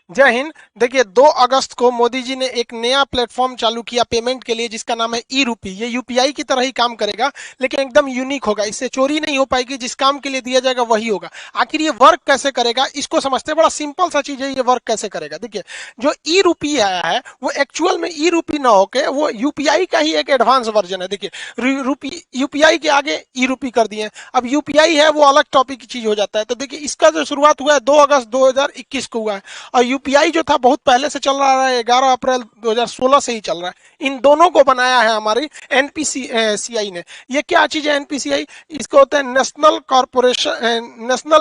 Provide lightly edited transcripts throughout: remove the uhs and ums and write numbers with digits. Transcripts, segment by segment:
जय हिंद। देखिए 2 अगस्त को मोदी जी ने एक नया प्लेटफॉर्म चालू किया पेमेंट के लिए, जिसका नाम है ई रूपी। ये यूपीआई की तरह ही काम करेगा, लेकिन एकदम यूनिक होगा। इससे चोरी नहीं हो पाएगी, जिस काम के लिए दिया जाएगा वही होगा। आखिर ये वर्क कैसे करेगा, इसको समझते हैं। बड़ा सिंपल सा चीज है, ये वर्क कैसे करेगा। देखिए, जो ई रूपी आया है वो एक्चुअल में ई रूपी ना होके वो यूपीआई का ही एक एडवांस वर्जन है। देखिए, रूपी यूपीआई के आगे ई रूपी कर दिए। अब यूपीआई है वो अलग टॉपिक की चीज हो जाता है। तो देखिए, इसका जो शुरुआत हुआ है 2 अगस्त 2021 को हुआ है, और यूपीआई जो था बहुत पहले से चल रहा है, 11 अप्रैल 2016 से ही चल रहा है। इन दोनों को बनाया है हमारी एनपीसीआई ने। ये क्या चीज है एनपीसीआई? इसको होता है national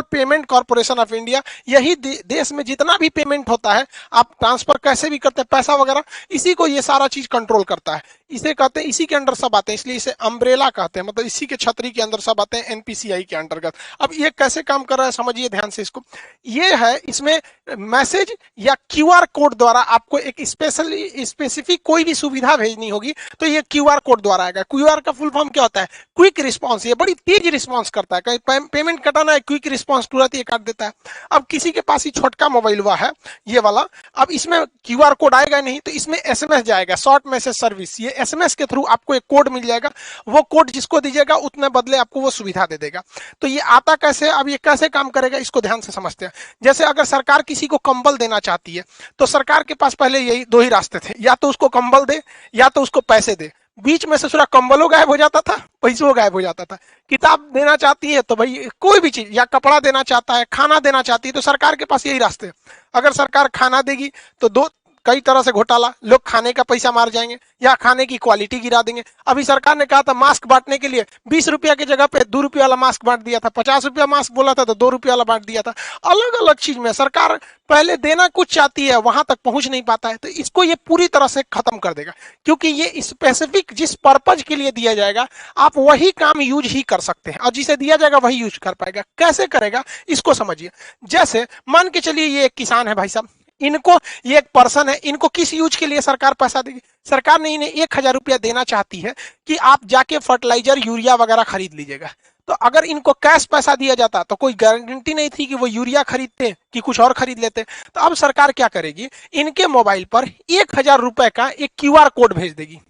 payment corporation of India. यही देश में जितना भी पेमेंट होता है, आप ट्रांसफर कैसे भी करते हैं पैसा वगैरह, इसी को ये सारा चीज कंट्रोल करता है। इसे कहते हैं, इसी के अंडर सब आते हैं, इसलिए इसे अम्ब्रेला कहते हैं। मतलब इसी के छतरी के अंदर सब आते हैं, एनपीसीआई के अंतर्गत। अब ये कैसे काम कर रहा है समझिए ध्यान से इसको। ये है, इसमें मैसेज या क्यूआर कोड द्वारा आपको एक स्पेसिफिक कोई भी सुविधा भेजनी होगी, तो ये क्यूआर कोड द्वारा आएगा। क्यूआर का फुल फॉर्म क्या होता है? Quick response. ये बड़ी तेज रिस्पॉन्स करता है। कहीं पेमेंट कटाना है, क्विक रिस्पॉन्स तुरंत ये काट देता है। अब किसी के पास ही छोटका मोबाइल हुआ है ये वाला, अब इसमें क्यूआर कोड आएगा नहीं, तो इसमें एसएमएस जाएगा, शॉर्ट मैसेज सर्विस। ये एसएमएस के थ्रू आपको एक कोड मिल जाएगा। वो कोड जिसको दीजिएगा उतने बदले आपको वो सुविधा दे देगा। तो ये आता कैसे, अब ये कैसे काम करेगा इसको ध्यान से समझते हैं। जैसे अगर सरकार किसी को कंबल देना चाहती है, तो सरकार के पास पहले यही 2 ही रास्ते थे, या तो उसको कंबल दे या तो उसको पैसे दे। बीच में से पूरा कंबलों गायब हो जाता था, पैसों गायब हो जाता था। किताब देना चाहती है तो भाई कोई भी चीज, या कपड़ा देना चाहता है, खाना देना चाहती है, तो सरकार के पास यही रास्ते हैं। अगर सरकार खाना देगी तो दो कई तरह से घोटाला, लोग खाने का पैसा मार जाएंगे या खाने की क्वालिटी गिरा देंगे। अभी सरकार ने कहा था मास्क बांटने के लिए 20 रुपया की जगह पे 2 रुपया वाला मास्क बांट दिया था, 50 रुपया मास्क बोला था तो 2 रुपया वाला बांट दिया था। अलग अलग चीज में सरकार पहले देना कुछ चाहती है, वहां तक पहुंच नहीं पाता है, तो इसको ये पूरी तरह से खत्म कर देगा। क्योंकि ये स्पेसिफिक जिस पर्पज के लिए दिया जाएगा, आप वही काम यूज ही कर सकते हैं, और जिसे दिया जाएगा वही यूज कर पाएगा। कैसे करेगा इसको समझिए। जैसे मान के चलिए ये एक किसान है भाई साहब, इनको, ये एक पर्सन है, इनको किस यूज के लिए सरकार पैसा देगी? सरकार ने इन्हें 1000 रुपया देना चाहती है कि आप जाके फर्टिलाइजर यूरिया वगैरह खरीद लीजिएगा। तो अगर इनको कैश पैसा दिया जाता तो कोई गारंटी नहीं थी कि वो यूरिया खरीदते कि कुछ और खरीद लेते। तो अब सरकार क्या करेगी, इनके मोबाइल पर 1000 रुपए का एक क्यूआर कोड भेज देगी।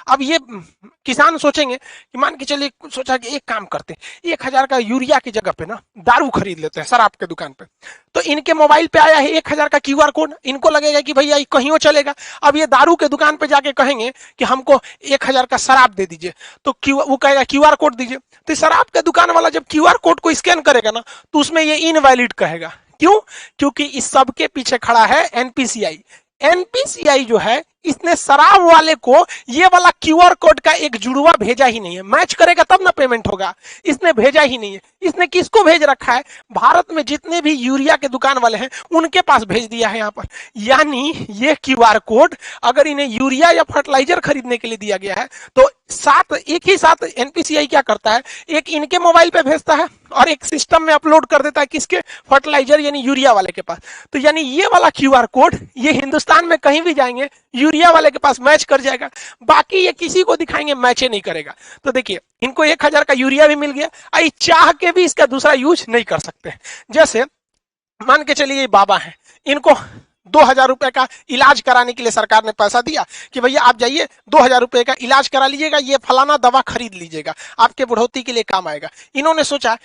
अब ये किसान सोचेंगे कि मान के चलिए, सोचा कि एक काम करते हैं, 1000 का यूरिया की जगह पे ना दारू खरीद लेते हैं शराब के दुकान पे। तो इनके मोबाइल पे आया है 1000 का क्यूआर कोड, इनको लगेगा कि भैया कहीं चलेगा। अब ये दारू के दुकान पे जाके कहेंगे कि हमको 1000 का शराब दे दीजिए, तो वो कहेगा क्यूआर कोड दीजिए। तो शराब के दुकान वाला जब क्यूआर कोड को स्कैन करेगा ना, तो उसमें ये इनवैलिड कहेगा। क्यों? क्योंकि इस सब के पीछे खड़ा है एनपीसीआई। एनपीसीआई जो है, इसने शराब वाले को ये वाला क्यूआर कोड का एक जुड़वा भेजा ही नहीं है। मैच करेगा तब ना पेमेंट होगा, इसने भेजा ही नहीं है। इसने किसको भेज रखा है? भारत में जितने भी यूरिया के दुकान वाले हैं उनके पास भेज दिया है यहाँ पर। यानी ये क्यूआर कोड अगर इन्हें यूरिया या फर्टिलाइजर खरीदने के लिए दिया गया है, तो एक ही साथ एनपीसीआई क्या करता है, एक इनके मोबाइल पे भेजता है और एक सिस्टम में अपलोड कर देता है, किसके? फर्टिलाइजर यानी यूरिया वाले के पास। तो यानी ये वाला क्यूआर कोड ये हिंदुस्तान में कहीं भी जाएंगे यूरिया वाले के पास मैच कर जाएगा, बाकी ये किसी को दिखाएंगे मैच नहीं करेगा। तो देखिए, इनको 1000 का यूरिया भी मिल गया, आई चाह के भी इसका दूसरा यूज नहीं कर सकते। जैसे मान के चलिए ये बाबा है, इनको 2000 रुपए का इलाज कराने के लिए सरकार ने पैसा दिया कि भैया आप जाइए 2000 रुपए का इलाज करा लीजिएगा, ये फलाना दवा खरीद लीजिएगा, आपके बुढ़ौती के लिए काम आएगा। इन्होंने सोचा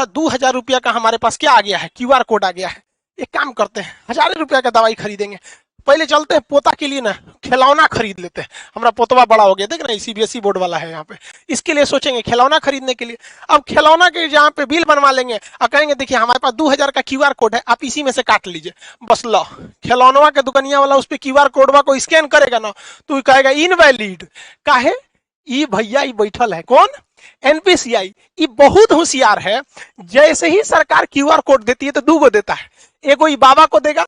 2000 रुपया का हमारे पास क्या आ गया है, क्यूआर कोड आ गया है। एक काम करते हैं, 1000 रुपया का दवाई खरीदेंगे, पहले चलते हैं पोता के लिए ना खिलौना खरीद लेते हैं। हमारा पोतवा बड़ा हो गया, देख रहे हैं सीबीएसई बोर्ड वाला है यहाँ पे, इसके लिए सोचेंगे खिलौना खरीदने के लिए। अब खिलौना के जहाँ पे बिल बनवा लेंगे और कहेंगे देखिए हमारे पास 2000 का क्यूआर कोड है, आप इसी में से काट लीजिए, बस लो। खिलौनवा के दुकानिया वाला उस पर क्यूआर कोडवा को स्कैन करेगा ना, तो कहेगा इनवैलिड। काहे? ई भैया ई बैठल है कौन? एनपीसीआई। ये बहुत होशियार है। जैसे ही सरकार क्यूआर कोड देती है तो 2 गो देता है, एगो ई बाबा को देगा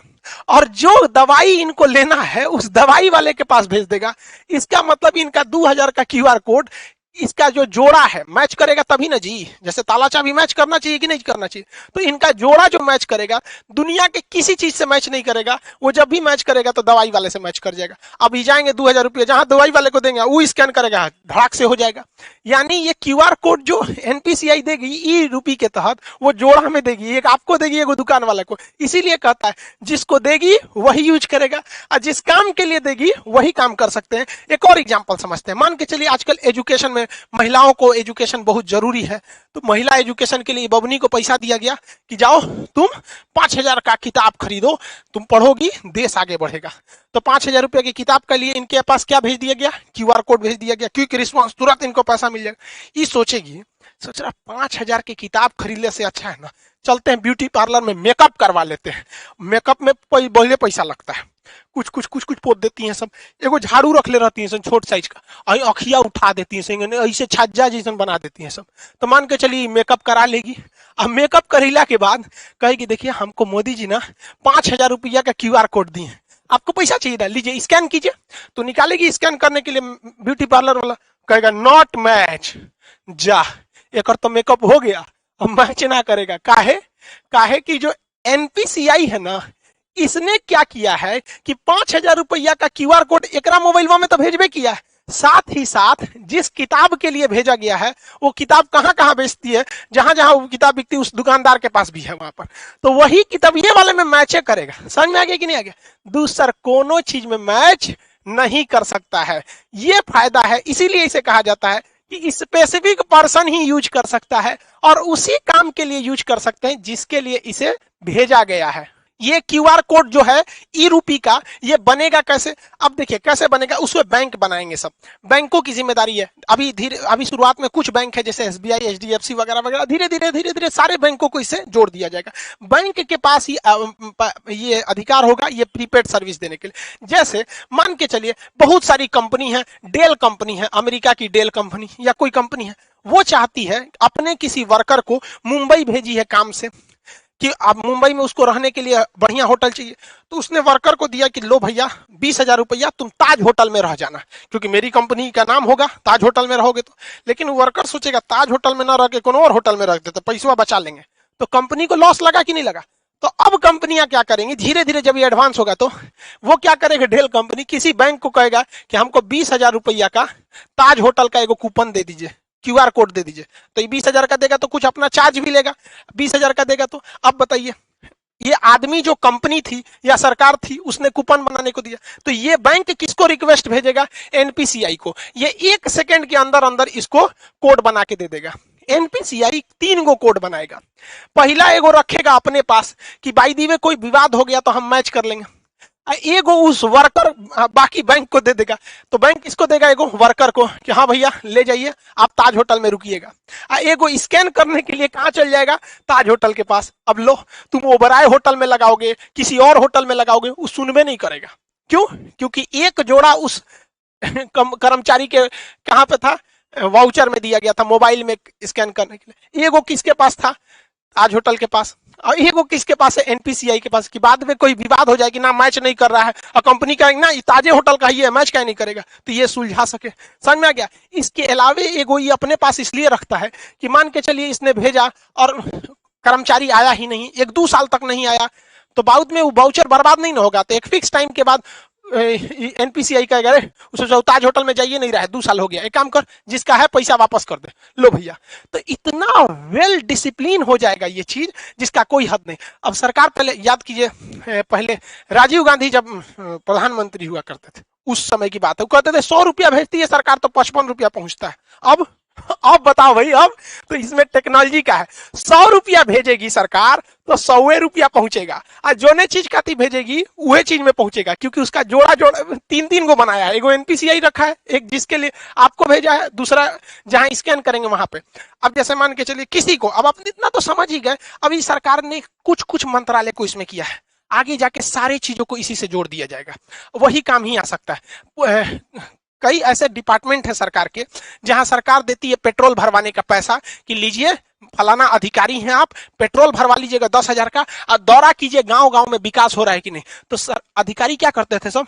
और जो दवाई इनको लेना है उस दवाई वाले के पास भेज देगा। इसका मतलब इनका 2000 का क्यूआर कोड इसका जो जोड़ा है मैच करेगा तभी ना जी, जैसे ताला चाबी मैच करना चाहिए कि नहीं करना चाहिए, तो इनका जोड़ा जो मैच करेगा दुनिया के किसी चीज से मैच नहीं करेगा। वो जब भी मैच करेगा तो दवाई वाले से मैच कर जाएगा। अब जाएंगे 2000 रुपये जहां दवाई वाले को देंगे वो स्कैन करेगा, धड़ाक से हो जाएगा। यानी ये क्यूआर कोड जो एनपीसीआई देगी ई रूपी के तहत वो जोड़ा में देगी, एक आपको देगी एक दुकान वाले को। इसीलिए कहता है जिसको देगी वही यूज करेगा और जिस काम के लिए देगी वही काम कर सकते हैं। एक और एग्जांपल समझते हैं। मान के चलिए आजकल एजुकेशन में महिलाओं को एजुकेशन बहुत जरूरी है, तो महिला एजुकेशन के लिए बबनी को पैसा दिया गया कि जाओ तुम 5000 का किताब खरीदो, तुम पढ़ोगी देश आगे बढ़ेगा। तो 5000 रुपये की किताब के लिए इनके पास क्या भेज दिया गया, क्यूआर कोड भेज दिया गया, क्विक रिस्पॉन्स, तुरंत इनको पैसा मिल जाएगा। ये सोचेगी, सोच रहा 5000 की किताब खरीदने से अच्छा है ना चलते हैं ब्यूटी पार्लर में मेकअप करवा लेते हैं। मेकअप में बहुत पैसा लगता है, कुछ पोत देती हैं सब, एगो झाड़ू रख ले रहती हैं सब छोट साइज का, अखिया उठा देती हैं ऐसे छज्जा जैसन बना देती हैं सब। तो मान के चलिए मेकअप करा लेगी। अब मेकअप करेला के बाद कहेगी देखिए हमको मोदी जी ना 5000 रुपया का क्यूआर कोड दिए हैं, आपको पैसा चाहिए था, लीजिए स्कैन कीजिए। तो निकालेगी स्कैन करने के लिए, ब्यूटी पार्लर वाला कहेगा नॉट मैच, जा एक तो मेकअप हो गया, अब मैच ना करेगा। काहे कि जो एनपीसीआई है ना इसने क्या किया है कि 5000 रुपया का क्यूआर कोड एकरा मोबाइल में तो भेजबे किया है, साथ ही साथ जिस किताब के लिए भेजा गया है वो किताब कहां कहां बेचती है, जहां जहां वो किताब बिकती है उस दुकानदार के पास भी है वहां पर, तो वही किताब ये वाले में मैच करेगा। समझ में आ गया कि नहीं आ गया? दूसर कोनो चीज में मैच नहीं कर सकता है, ये फायदा है। इसीलिए इसे कहा जाता है कि स्पेसिफिक पर्सन ही यूज कर सकता है और उसी काम के लिए यूज कर सकते हैं जिसके लिए इसे भेजा गया है। ये क्यूआर कोड जो है ई रूपी का, ये बनेगा कैसे? अब देखिए कैसे बनेगा, उसमें बैंक बनाएंगे, सब बैंकों की जिम्मेदारी है। अभी शुरुआत में कुछ बैंक है जैसे एसबीआई, एचडीएफसी वगैरह वगैरह, धीरे धीरे सारे बैंकों को इससे जोड़ दिया जाएगा। बैंक के पास ही ये अधिकार होगा ये प्रीपेड सर्विस देने के लिए। जैसे मान के चलिए बहुत सारी कंपनी है, डेल कंपनी है, अमेरिका की डेल कंपनी या कोई कंपनी है, वो चाहती है अपने किसी वर्कर को मुंबई भेजी है काम से कि अब मुंबई में उसको रहने के लिए बढ़िया होटल चाहिए, तो उसने वर्कर को दिया कि लो भैया 20,000 रुपया तुम ताज होटल में रह जाना, क्योंकि मेरी कंपनी का नाम होगा, ताज होटल में रहोगे तो। लेकिन वर्कर सोचेगा ताज होटल में ना रह के कोनो और होटल में रख देते, पैसा बचा लेंगे, तो कंपनी को लॉस लगा कि नहीं लगा? तो अब कंपनियां क्या करेंगी, धीरे धीरे जब ये एडवांस होगा तो वो क्या करेगा, डेल कंपनी किसी बैंक को कहेगा कि हमको 20,000 रुपया का ताज होटल का एगो कूपन दे दीजिए, क्यूआर कोड दे दीजिए। तो ये 20,000 का देगा तो कुछ अपना चार्ज भी लेगा, 20,000 का देगा तो। अब बताइए ये आदमी जो कंपनी थी या सरकार थी उसने कूपन बनाने को दिया, तो ये बैंक किसको रिक्वेस्ट भेजेगा, एनपीसीआई को। ये 1 सेकंड के अंदर अंदर इसको कोड बना के दे देगा। एनपीसीआई 3 गो कोड बनाएगा। पहला एगो रखेगा अपने पास कि बाई दी वे कोई विवाद हो गया तो हम मैच कर लेंगे, एगो उस वर्कर बाकी बैंक को दे देगा। तो बैंक किसको देगा, एगो वर्कर को कि हाँ भैया ले जाइए आप ताज होटल में रुकिएगा। एगो स्कैन करने के लिए कहां चल जाएगा, ताज होटल के पास। अब लो तुम ओबराय होटल में लगाओगे, किसी और होटल में लगाओगे, वो सुनबे नहीं करेगा। क्यों? क्योंकि एक जोड़ा उस कर्मचारी के कहां पे था, वाउचर में दिया गया था मोबाइल में स्कैन करने के लिए। एगो किसके पास था, ताज होटल के पास, और एगो किसके पास है, एनपीसीआई के पास, कि बाद में कोई विवाद हो जाए कि ना मैच नहीं कर रहा है और कंपनी का ना ताजे होटल का ही है, मैच क्या नहीं करेगा, तो ये सुलझा सके। समझ में आ गया? इसके अलावे एगो ये अपने पास इसलिए रखता है कि मान के चलिए इसने भेजा और कर्मचारी आया ही नहीं, 1-2 साल तक नहीं आया, तो बाद में वो वाउचर बर्बाद नहीं ना होगा। तो एक फिक्स टाइम के बाद एनपीसीआई कहेगा अरे उसे ताज होटल में जाइए, नहीं रहा है, 2 साल हो गया, एक काम कर जिसका है पैसा वापस कर दे, लो भैया। तो इतना वेल डिसिप्लिन हो जाएगा ये चीज जिसका कोई हद नहीं। अब सरकार पहले याद कीजिए, पहले राजीव गांधी जब प्रधानमंत्री हुआ करते थे उस समय की बात है, वो कहते थे 100 रुपया भेजती है सरकार तो 55 रुपया पहुंचता है। अब बताओ भाई, अब तो इसमें टेक्नोलॉजी का है, 100 रुपया भेजेगी सरकार तो 100 रुपया पहुंचेगा, और जो ने चीज काती भेजेगी वही चीज में पहुंचेगा, क्योंकि उसका जोड़ा 3 गो बनाया है। एगो एनपीसीआई रखा है, एक जिसके लिए आपको भेजा है, दूसरा जहां स्कैन करेंगे वहां पे। अब जैसे मान के चलिए किसी को, अब आप इतना तो समझ ही गए, अभी सरकार ने कुछ मंत्रालय को इसमें किया है, आगे जाके सारी चीजों को इसी से जोड़ दिया जाएगा, वही काम ही आ सकता है। कई ऐसे डिपार्टमेंट है सरकार के जहां सरकार देती है पेट्रोल भरवाने का पैसा कि लीजिए फलाना अधिकारी हैं आप, पेट्रोल भरवा लीजिएगा 10,000 का और दौरा कीजिए गांव गांव में विकास हो रहा है कि नहीं। तो सर अधिकारी क्या करते थे सब,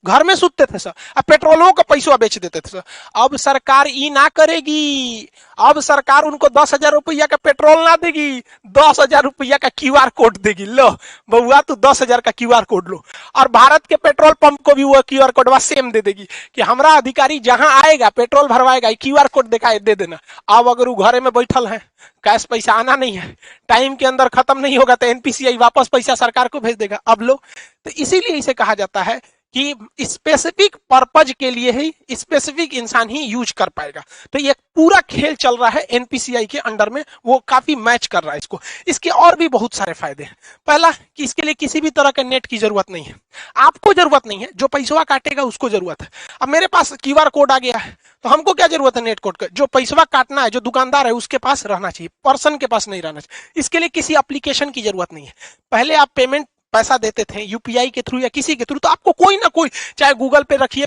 घर में सुतते थे सर, अब पेट्रोलों का पैसा बेच देते थे सर। अब सरकार ये ना करेगी, अब सरकार उनको 10,000 रुपया का पेट्रोल ना देगी, 10,000 रुपया का क्यूआर कोड देगी। लो बउआ तू 10,000 का क्यूआर कोड लो, और भारत के पेट्रोल पंप को भी वो क्यूआर कोड सेम दे देगी कि हमारा अधिकारी जहां आएगा पेट्रोल भरवाएगा क्यूआर कोड दिखाए दे देना। अब अगर वो घरे में बैठल है, कैश पैसा आना नहीं है, टाइम के अंदर खत्म नहीं होगा तो एनपीसीआई वापस पैसा सरकार को भेज देगा। अब लो, तो इसीलिए इसे कहा जाता है कि स्पेसिफिक पर्पज के लिए ही स्पेसिफिक इंसान ही यूज कर पाएगा। तो ये पूरा खेल चल रहा है एनपीसीआई के अंडर में, वो काफी मैच कर रहा है इसको। इसके और भी बहुत सारे फायदे हैं। पहला कि इसके लिए किसी भी तरह के नेट की जरूरत नहीं है, आपको जरूरत नहीं है, जो पैसा काटेगा उसको जरूरत है। अब मेरे पास क्यूआर कोड आ गया है तो हमको क्या जरूरत है नेट कोड का, जो पैसा काटना है जो दुकानदार है उसके पास रहना चाहिए, पर्सन के पास नहीं रहना चाहिए। इसके लिए किसी एप्लीकेशन की जरूरत नहीं है। पहले आप पेमेंट पैसा देते थे यूपीआई के थ्रू या किसी के थ्रू, तो आपको कोई ना कोई, चाहे गूगल पे रखिए,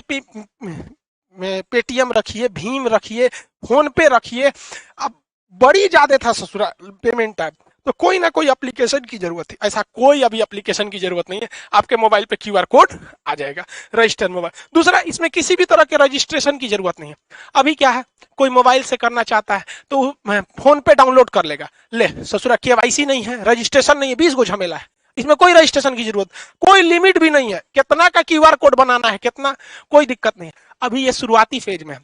पेटीएम रखिए, भीम रखिए, फोन पे रखिए, अब बड़ी ज्यादा था ससुरा पेमेंट टाइप, तो कोई ना कोई एप्लीकेशन की जरूरत है। ऐसा कोई अभी एप्लीकेशन की जरूरत नहीं है, आपके मोबाइल पे क्यूआर कोड आ जाएगा, रजिस्टर मोबाइल। दूसरा, इसमें किसी भी तरह के रजिस्ट्रेशन की जरूरत नहीं है। अभी क्या है, कोई मोबाइल से करना चाहता है तो फोन पे डाउनलोड कर लेगा, ले ससुरा केवाईसी नहीं है, रजिस्ट्रेशन नहीं है, 20 गो झमेला है, इसमें कोई रजिस्ट्रेशन की जरूरत, कोई लिमिट भी नहीं है, कितना का क्यूआर कोड बनाना है कितना, कोई दिक्कत नहीं है। अभी ये शुरुआती फेज में है,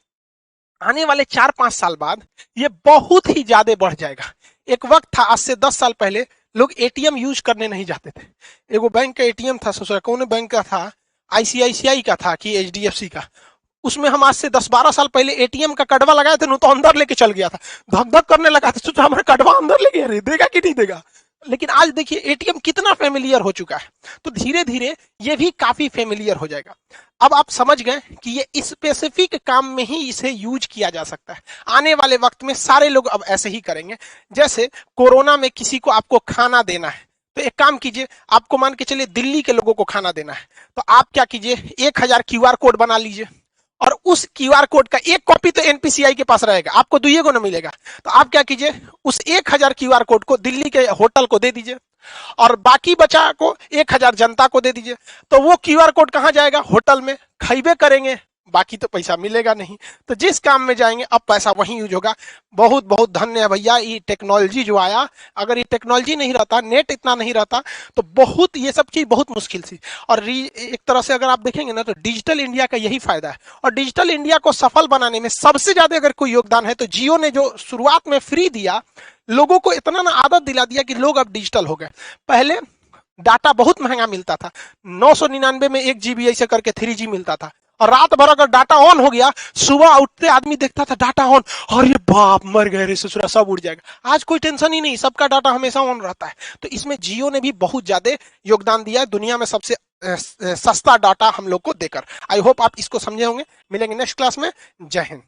आने वाले 4-5 साल बाद ये बहुत ही ज्यादा बढ़ जाएगा। एक वक्त था, आज से 10 साल पहले लोग एटीएम यूज करने नहीं जाते थे। एगो बैंक का एटीएम था ससुरा, कौन बैंक का था, आईसीआईसीआई का था कि एचडीएफसी का, उसमें हम आज से 10-12 साल पहले एटीएम का कड़वा लगाए थे, तो अंदर लेके चल गया था, धक धक करने लगा था, सोचा हमारा कड़वा अंदर ले गया, देगा कि नहीं देगा। लेकिन आज देखिए एटीएम कितना फेमिलियर हो चुका है, तो धीरे धीरे ये भी काफी फेमिलियर हो जाएगा। अब आप समझ गए कि ये स्पेसिफिक काम में ही इसे यूज किया जा सकता है। आने वाले वक्त में सारे लोग अब ऐसे ही करेंगे। जैसे कोरोना में किसी को आपको खाना देना है, तो एक काम कीजिए, आपको मान के चलिए दिल्ली के लोगों को खाना देना है, तो आप क्या कीजिए, 1000 क्यूआर कोड बना लीजिए, और उस क्यूआर कोड का एक कॉपी तो एनपीसीआई के पास रहेगा, आपको दुइये को ना मिलेगा। तो आप क्या कीजिए, उस 1000 क्यूआर कोड को दिल्ली के होटल को दे दीजिए, और बाकी बचा को 1000 जनता को दे दीजिए। तो वो क्यूआर कोड कहां जाएगा, होटल में, खाइबे करेंगे, बाकी तो पैसा मिलेगा नहीं। तो जिस काम में जाएंगे अब पैसा वहीं यूज होगा। बहुत बहुत धन्य है भैया ये टेक्नोलॉजी जो आया, अगर ये टेक्नोलॉजी नहीं रहता, नेट इतना नहीं रहता, तो बहुत ये सब चीज बहुत मुश्किल थी। और एक तरह से अगर आप देखेंगे ना, तो डिजिटल इंडिया का यही फायदा है। और डिजिटल इंडिया को सफल बनाने में सबसे ज्यादा अगर कोई योगदान है तो जियो ने जो शुरुआत में फ्री दिया, लोगों को इतना ना आदत दिला दिया कि लोग अब डिजिटल हो गए। पहले डाटा बहुत महंगा मिलता था, 999 में 1 GB ऐसे करके 3G मिलता था, और रात भर अगर डाटा ऑन हो गया, सुबह उठते आदमी देखता था डाटा ऑन, अरे बाप मर गए रे ससुरा, सब उड़ जाएगा। आज कोई टेंशन ही नहीं, सबका डाटा हमेशा ऑन रहता है। तो इसमें जियो ने भी बहुत ज्यादा योगदान दिया है, दुनिया में सबसे सस्ता डाटा हम लोग को देकर। आई होप आप इसको समझे होंगे। मिलेंगे नेक्स्ट क्लास में। जय हिंद।